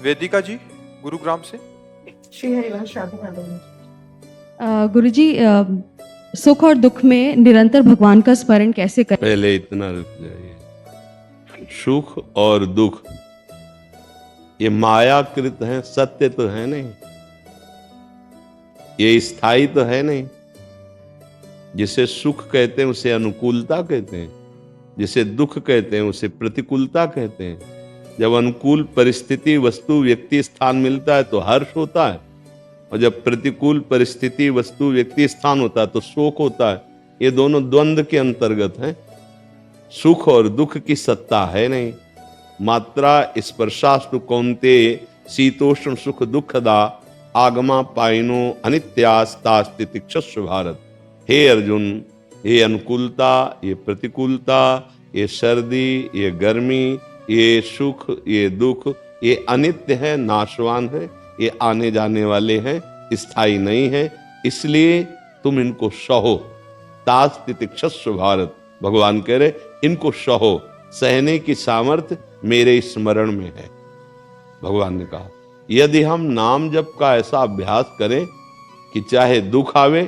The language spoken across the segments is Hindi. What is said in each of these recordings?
वेदिका जी गुरुग्राम से। श्री हरिवंश राधे राधे। गुरुजी, सुख और दुख में निरंतर भगवान का स्मरण कैसे करें? पहले इतना रुक जाइए। सुख और दुख ये मायाकृत हैं, सत्य तो है नहीं, ये स्थायी तो है नहीं। जिसे सुख कहते हैं उसे अनुकूलता कहते हैं, जिसे दुख कहते हैं उसे प्रतिकूलता कहते हैं। जब अनुकूल परिस्थिति, वस्तु, व्यक्ति, स्थान मिलता है तो हर्ष होता है, और जब प्रतिकूल परिस्थिति, वस्तु, व्यक्ति, स्थान होता है तो शोक होता है। ये दोनों द्वंद्व के अंतर्गत हैं। सुख और दुख की सत्ता है नहीं। मात्रा स्पर्शास्तु कौन्ते शीतोष्ण सुख दुखदा आगमा पाइनो अनित्यास्तास्ति तिक्षस्व भारत। हे अर्जुन, ये अनुकूलता, ये प्रतिकूलता, ये सर्दी, ये गर्मी, ये सुख, ये दुख, ये अनित्य है, नाशवान है, ये आने जाने वाले हैं, स्थायी नहीं है। इसलिए तुम इनको सहो। तास्ति तिक्षस्व भारत, भगवान कह रहे इनको सहो। सहने की सामर्थ्य मेरे स्मरण में है। भगवान ने कहा यदि हम नाम जप का ऐसा अभ्यास करें कि चाहे दुख आवे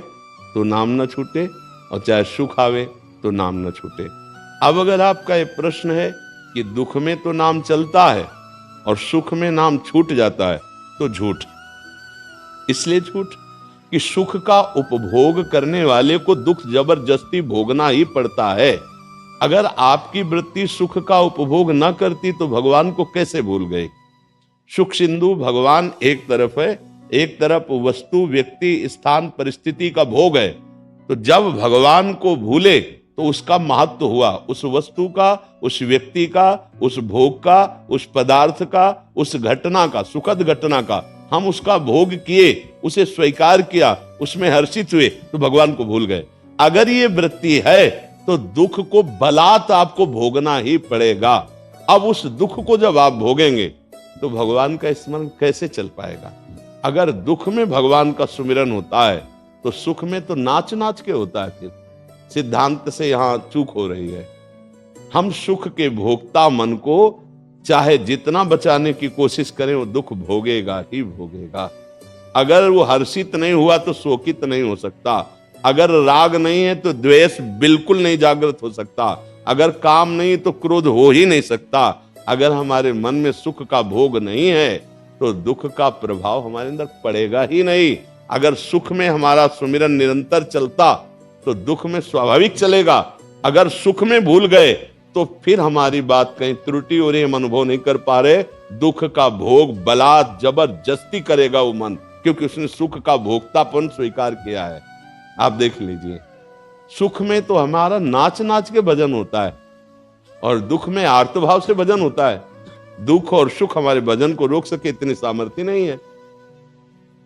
तो नाम न छूटे और चाहे सुख आवे तो नाम न छूटे। अब अगर आपका ये प्रश्न है कि दुख में तो नाम चलता है और सुख में नाम छूट जाता है, तो झूठ। इसलिए झूठ कि सुख का उपभोग करने वाले को दुख जबरदस्ती भोगना ही पड़ता है। अगर आपकी वृत्ति सुख का उपभोग न करती तो भगवान को कैसे भूल गए? सुख सिंधु भगवान एक तरफ है, एक तरफ वस्तु, व्यक्ति, स्थान, परिस्थिति का भोग है। तो जब भगवान को भूले तो उसका महत्व हुआ, उस वस्तु का, उस व्यक्ति का, उस भोग का, उस पदार्थ का, उस घटना का, सुखद घटना का हम उसका भोग किए, उसे स्वीकार किया, उसमें हर्षित हुए, तो भगवान को भूल गए। अगर ये वृत्ति है तो दुख को बलात् आपको भोगना ही पड़ेगा। अब उस दुख को जब आप भोगेंगे तो भगवान का स्मरण कैसे चल पाएगा? अगर दुख में भगवान का सुमिरन होता है तो सुख में तो नाच नाच के होता है। फिर सिद्धांत से यहां चूक हो रही है। हम सुख के भोक्ता मन को चाहे जितना बचाने की कोशिश करें, वो दुख भोगेगा ही भोगेगा। अगर वो हर्षित नहीं हुआ तो शोकित नहीं हो सकता। अगर राग नहीं है तो द्वेष बिल्कुल नहीं जागृत हो सकता। अगर काम नहीं तो क्रोध हो ही नहीं सकता। अगर हमारे मन में सुख का भोग नहीं है तो दुख का प्रभाव हमारे अंदर पड़ेगा ही नहीं। अगर सुख में हमारा सुमिरन निरंतर चलता तो दुख में स्वाभाविक चलेगा। अगर सुख में भूल गए तो फिर हमारी बात कहीं त्रुटि हो रही, हम अनुभव नहीं कर पा रहे। दुख का भोग बलात् जबरदस्ती करेगा वो मन, क्योंकि उसने सुख का भोक्तापन स्वीकार किया है। आप देख लीजिए, सुख में तो हमारा नाच नाच के भजन होता है और दुख में आर्तभाव से भजन होता है। दुख और सुख हमारे भजन को रोक सके इतनी सामर्थ्य नहीं है।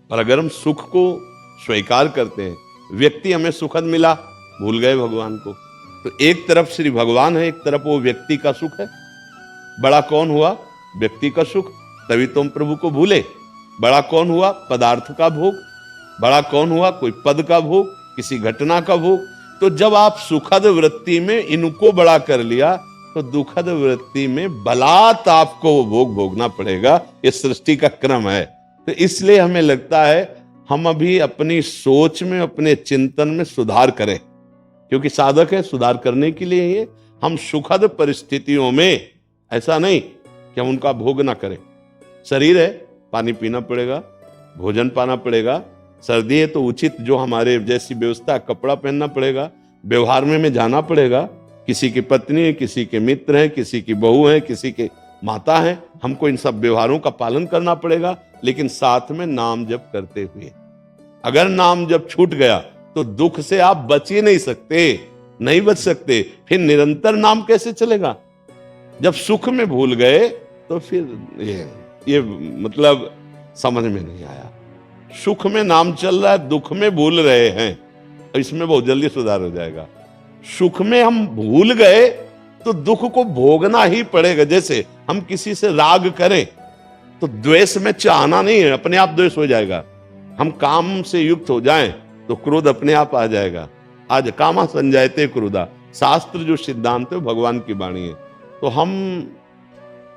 पर अगर हम सुख को स्वीकार करते हैं, व्यक्ति हमें सुखद मिला, भूल गए भगवान को, तो एक तरफ श्री भगवान है, एक तरफ वो व्यक्ति का सुख है। बड़ा कौन हुआ? व्यक्ति का सुख, तभी तुम प्रभु को भूले। बड़ा कौन हुआ? पदार्थ का भोग। बड़ा कौन हुआ? कोई पद का भोग, किसी घटना का भोग। तो जब आप सुखद वृत्ति में इनको बड़ा कर लिया तो दुखद वृत्ति में बलात् आपको वो भोग भोगना पड़ेगा। ये सृष्टि का क्रम है। तो इसलिए हमें लगता है हम अभी अपनी सोच में, अपने चिंतन में सुधार करें, क्योंकि साधक है सुधार करने के लिए ये। हम सुखद परिस्थितियों में ऐसा नहीं कि हम उनका भोग ना करें। शरीर है, पानी पीना पड़ेगा, भोजन पाना पड़ेगा। सर्दी है तो उचित जो हमारे जैसी व्यवस्था, कपड़ा पहनना पड़ेगा। व्यवहार में जाना पड़ेगा। किसी की पत्नी है, किसी के मित्र है, किसी की बहू है, किसी के माता है, हमको इन सब व्यवहारों का पालन करना पड़ेगा, लेकिन साथ में नाम जप करते हुए। अगर नाम जप छूट गया तो दुख से आप बच ही नहीं सकते, नहीं बच सकते। फिर निरंतर नाम कैसे चलेगा? जब सुख में भूल गए तो फिर ये मतलब समझ में नहीं आया। सुख में नाम चल रहा है, दुख में भूल रहे हैं, तो इसमें बहुत जल्दी सुधार हो जाएगा। सुख में हम भूल गए तो दुख को भोगना ही पड़ेगा। जैसे हम किसी से राग करें तो द्वेष में चाहना नहीं है, अपने आप द्वेष हो जाएगा। हम काम से युक्त हो जाएं तो क्रोध अपने आप आ जाएगा। आज कामा संजायते क्रोधा, शास्त्र जो सिद्धांत है भगवान की वाणी है। तो हम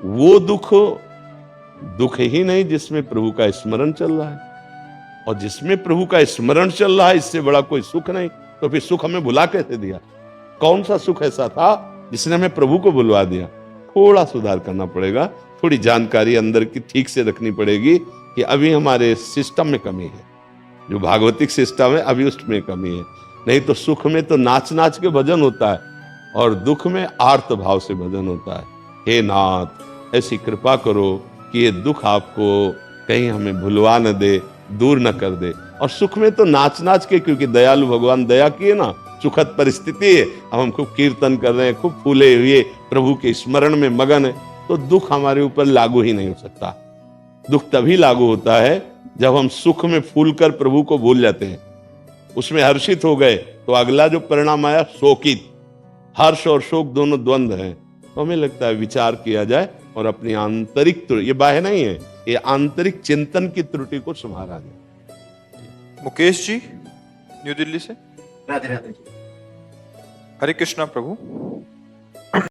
वो दुख दुख ही नहीं जिसमें प्रभु का स्मरण चल रहा है, और जिसमें प्रभु का स्मरण चल रहा है इससे बड़ा कोई सुख नहीं। तो फिर सुख हमें भुला कैसे दिया? कौन सा सुख ऐसा था जिसने हमें प्रभु को भुलवा दिया? थोड़ा सुधार करना पड़ेगा, थोड़ी जानकारी अंदर की ठीक से रखनी पड़ेगी कि अभी हमारे सिस्टम में कमी है, जो भागवतिक सिस्टम है अभी उसमें कमी है। नहीं तो सुख में तो नाच नाच के भजन होता है और दुख में आर्त भाव से भजन होता है। हे नाथ, ऐसी कृपा करो कि ये दुख आपको कहीं हमें भुलवा न दे, दूर न कर दे। और सुख में तो नाच नाच के, क्योंकि दयालु भगवान दया किए ना, सुखद परिस्थिति है, अब हम खूब कीर्तन कर रहे हैं, खूब फूले हुए प्रभु के स्मरण में मगन है, तो दुख हमारे ऊपर लागू ही नहीं हो सकता। दुख तभी लागू होता है जब हम सुख में फूल कर प्रभु को भूल जाते हैं, उसमें हर्षित हो गए, तो अगला जो परिणाम आया शोकित। हर्ष और शोक दोनों द्वंद्व हैं। तो हमें लगता है विचार किया जाए और अपनी आंतरिक त्रुटि, ये बाह्य नहीं है, ये आंतरिक चिंतन की त्रुटि को सुधारा जाए। मुकेश जी न्यू दिल्ली से। राधे राधे जी। हरे कृष्णा प्रभु।